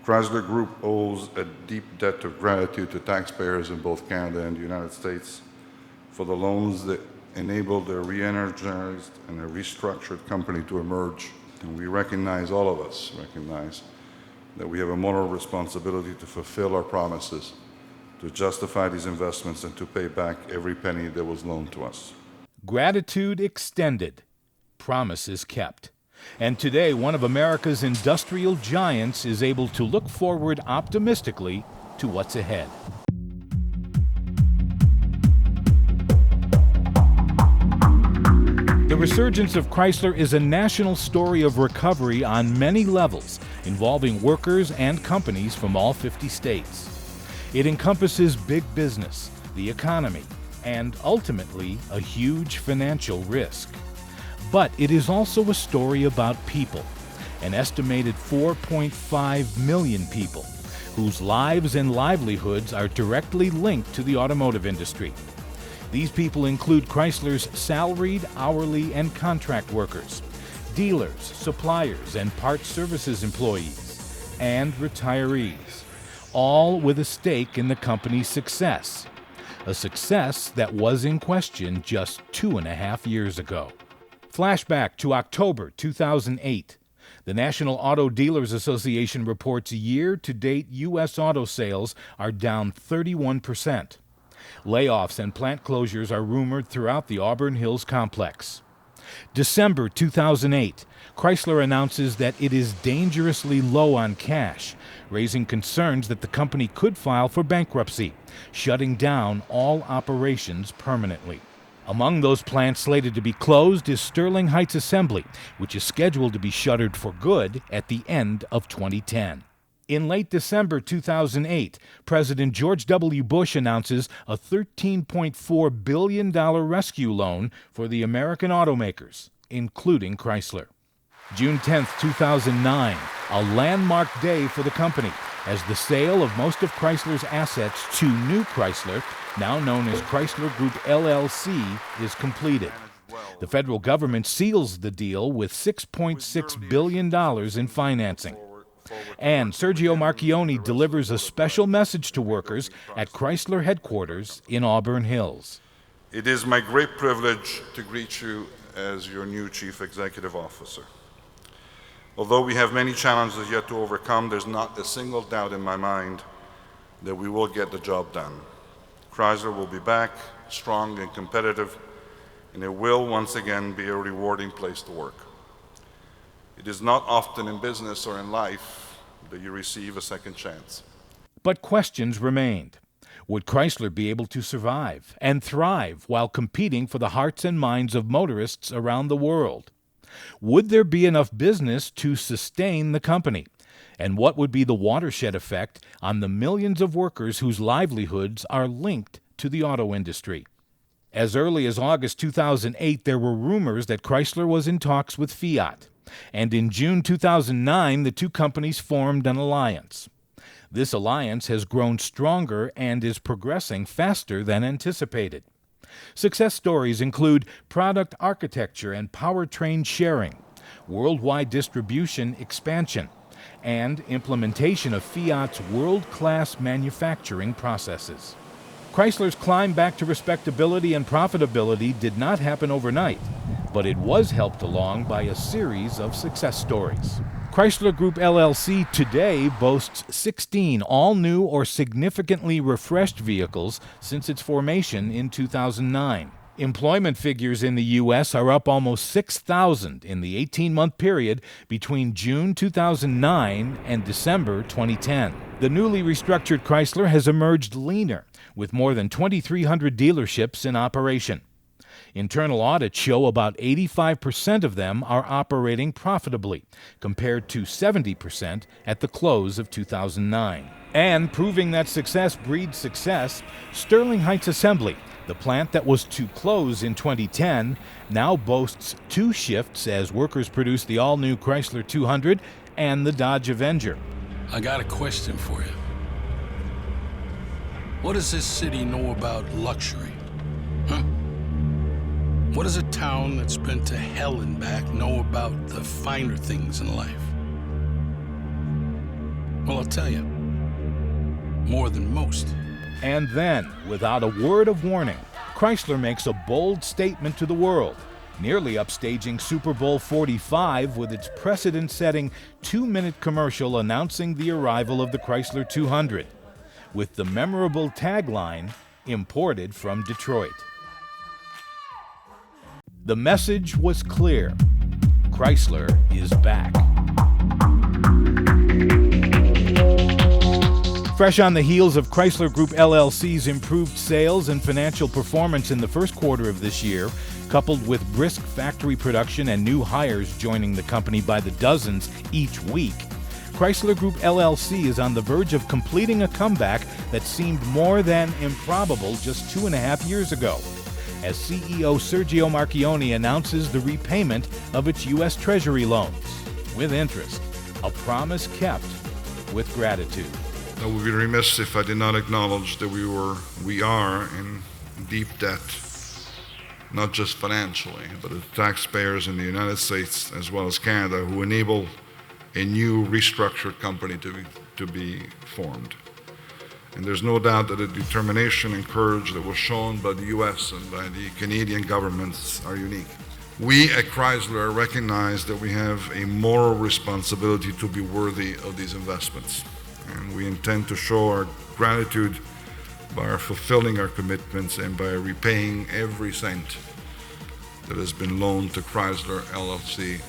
Chrysler Group owes a deep debt of gratitude to taxpayers in both Canada and the United States for the loans that enabled a re-energized and a restructured company to emerge. And we recognize, all of us recognize, that we have a moral responsibility to fulfill our promises, to justify these investments, and to pay back every penny that was loaned to us. Gratitude extended, promises kept. And today, one of America's industrial giants is able to look forward optimistically to what's ahead. The resurgence of Chrysler is a national story of recovery on many levels, involving workers and companies from all 50 states. It encompasses big business, the economy, and ultimately a huge financial risk. But it is also a story about people, an estimated 4.5 million people, whose lives and livelihoods are directly linked to the automotive industry. These people include Chrysler's salaried, hourly, and contract workers, dealers, suppliers, and parts services employees, and retirees, all with a stake in the company's success, a success that was in question just 2.5 years ago. Flashback to October 2008. The National Auto Dealers Association reports year-to-date U.S. auto sales are down 31%. Layoffs and plant closures are rumored throughout the Auburn Hills complex. December 2008, Chrysler announces that it is dangerously low on cash, raising concerns that the company could file for bankruptcy, shutting down all operations permanently. Among those plants slated to be closed is Sterling Heights Assembly, which is scheduled to be shuttered for good at the end of 2010. In late December 2008, President George W. Bush announces a $13.4 billion rescue loan for the American automakers, including Chrysler. June 10, 2009, a landmark day for the company, as the sale of most of Chrysler's assets to New Chrysler, now known as Chrysler Group LLC, is completed. The federal government seals the deal with $6.6 billion in financing. And Sergio Marchionne delivers a special message to workers at Chrysler headquarters in Auburn Hills. It is my great privilege to greet you as your new Chief Executive Officer. Although we have many challenges yet to overcome, there's not a single doubt in my mind that we will get the job done. Chrysler will be back, strong and competitive, and it will once again be a rewarding place to work. It is not often in business or in life that you receive a second chance. But questions remained. Would Chrysler be able to survive and thrive while competing for the hearts and minds of motorists around the world? Would there be enough business to sustain the company? And what would be the watershed effect on the millions of workers whose livelihoods are linked to the auto industry? As early as August 2008, there were rumors that Chrysler was in talks with Fiat. And in June 2009, the two companies formed an alliance. This alliance has grown stronger and is progressing faster than anticipated. Success stories include product architecture and powertrain sharing, worldwide distribution expansion, and implementation of Fiat's world-class manufacturing processes. Chrysler's climb back to respectability and profitability did not happen overnight, but it was helped along by a series of success stories. Chrysler Group LLC today boasts 16 all-new or significantly refreshed vehicles since its formation in 2009. Employment figures in the U.S. are up almost 6,000 in the 18-month period between June 2009 and December 2010. The newly restructured Chrysler has emerged leaner, with more than 2,300 dealerships in operation. Internal audits show about 85% of them are operating profitably, compared to 70% at the close of 2009. And proving that success breeds success, Sterling Heights Assembly, the plant that was to close in 2010, now boasts 2 shifts as workers produce the all-new Chrysler 200 and the Dodge Avenger. I got a question for you. What does this city know about luxury? Huh? What does a town that's been to hell and back know about the finer things in life? Well, I'll tell you, more than most. And then, without a word of warning, Chrysler makes a bold statement to the world, nearly upstaging Super Bowl 45 with its precedent-setting 2-minute commercial announcing the arrival of the Chrysler 200, with the memorable tagline, "Imported from Detroit." The message was clear: Chrysler is back. Fresh on the heels of Chrysler Group LLC's improved sales and financial performance in the first quarter of this year, coupled with brisk factory production and new hires joining the company by the dozens each week, Chrysler Group LLC is on the verge of completing a comeback that seemed more than improbable just 2.5 years ago, as CEO Sergio Marchionne announces the repayment of its U.S. Treasury loans, with interest, a promise kept with gratitude. I would be remiss if I did not acknowledge that we are in deep debt, not just financially, but the taxpayers in the United States as well as Canada who enable a new restructured company to be formed. And there's no doubt that the determination and courage that was shown by the US and by the Canadian governments are unique. We at Chrysler recognize that we have a moral responsibility to be worthy of these investments. And we intend to show our gratitude by fulfilling our commitments and by repaying every cent that has been loaned to Chrysler LLC